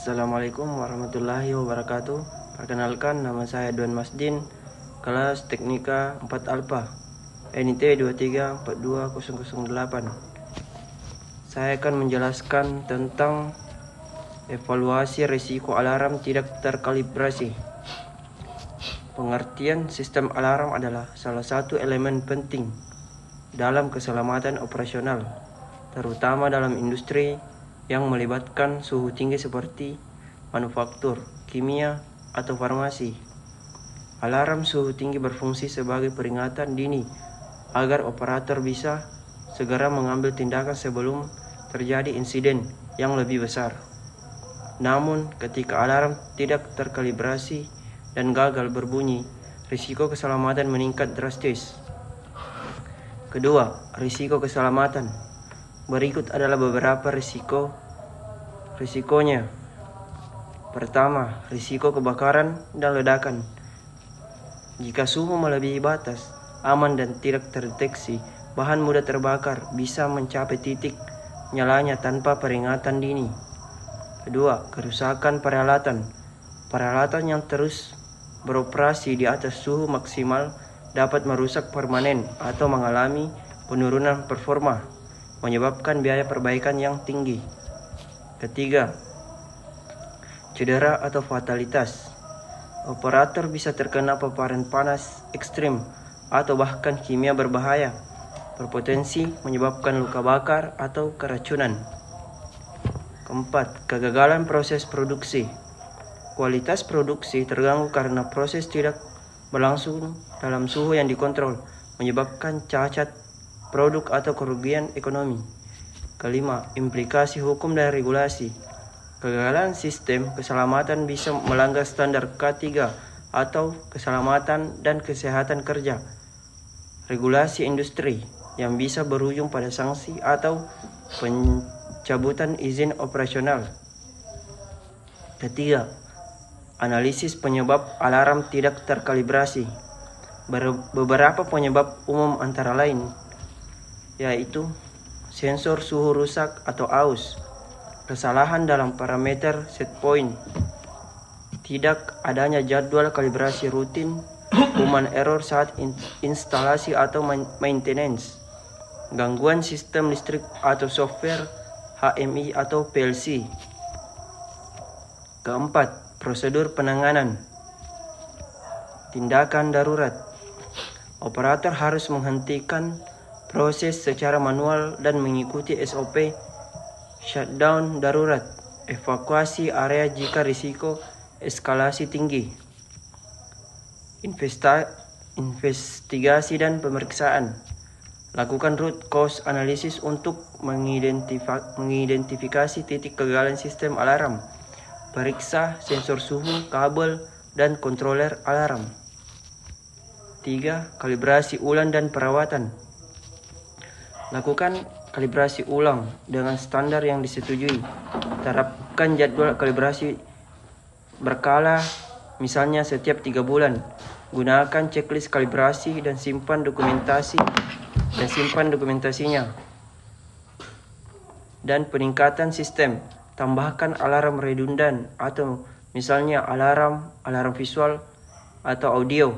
Assalamualaikum warahmatullahi wabarakatuh. Perkenalkan, nama saya Duan Masdin, kelas Teknika 4 Alpha, NIT 2342008. Saya akan menjelaskan tentang evaluasi risiko alarm tidak terkalibrasi. Pengertian sistem alarm adalah salah satu elemen penting dalam keselamatan operasional, terutama dalam industri yang melibatkan suhu tinggi seperti manufaktur, kimia, atau farmasi. Alarm suhu tinggi berfungsi sebagai peringatan dini agar operator bisa segera mengambil tindakan sebelum terjadi insiden yang lebih besar. Namun, ketika alarm tidak terkalibrasi dan gagal berbunyi, risiko keselamatan meningkat drastis. Kedua, risiko keselamatan. Berikut adalah beberapa risikonya. Pertama, risiko kebakaran dan ledakan. Jika suhu melebihi batas aman dan tidak terdeteksi, bahan mudah terbakar bisa mencapai titik nyalanya tanpa peringatan dini. Kedua, kerusakan peralatan. Peralatan yang terus beroperasi di atas suhu maksimal dapat merusak permanen atau mengalami penurunan performa, menyebabkan biaya perbaikan yang tinggi. Ketiga, cedera atau fatalitas. Operator bisa terkena paparan panas ekstrim atau bahkan kimia berbahaya, berpotensi menyebabkan luka bakar atau keracunan. Keempat, kegagalan proses produksi. Kualitas produksi terganggu karena proses tidak berlangsung dalam suhu yang dikontrol, menyebabkan cacat produk atau kerugian ekonomi. Kelima, implikasi hukum dan regulasi. Kegagalan sistem keselamatan bisa melanggar standar K3 atau keselamatan dan kesehatan kerja. Regulasi industri yang bisa berujung pada sanksi atau pencabutan izin operasional. Ketiga, analisis penyebab alarm tidak terkalibrasi. Beberapa penyebab umum antara lain yaitu sensor suhu rusak atau AUS, kesalahan dalam parameter set point, tidak adanya jadwal kalibrasi rutin, human error saat instalasi atau maintenance, gangguan sistem listrik atau software HMI atau PLC. Keempat, prosedur penanganan. Tindakan darurat. Operator harus menghentikan proses secara manual dan mengikuti SOP shutdown darurat, evakuasi area jika risiko eskalasi tinggi, investigasi dan pemeriksaan. Lakukan root cause analysis untuk mengidentifikasi titik kegagalan sistem alarm. Periksa sensor suhu, kabel, dan controller alarm. 3. Kalibrasi ulang dan perawatan. Lakukan kalibrasi ulang dengan standar yang disetujui. Terapkan jadwal kalibrasi berkala, misalnya setiap 3 bulan. Gunakan checklist kalibrasi dan simpan dokumentasinya. Dan peningkatan sistem. Tambahkan alarm redundan atau misalnya alarm visual atau audio.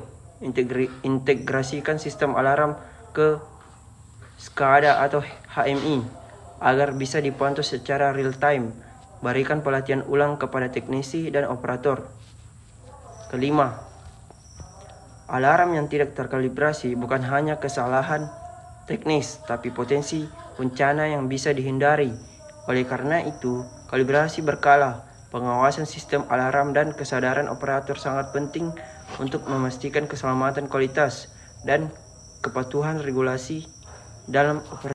Integrasikan sistem alarm ke SCADA atau HMI agar bisa dipantau secara real time. Berikan pelatihan ulang kepada teknisi dan operator. Kelima, alarm yang tidak terkalibrasi bukan hanya kesalahan teknis, tapi potensi bencana yang bisa dihindari. Oleh karena itu, kalibrasi berkala, pengawasan sistem alarm, dan kesadaran operator sangat penting untuk memastikan keselamatan kualitas dan kepatuhan regulasi dalam operasi.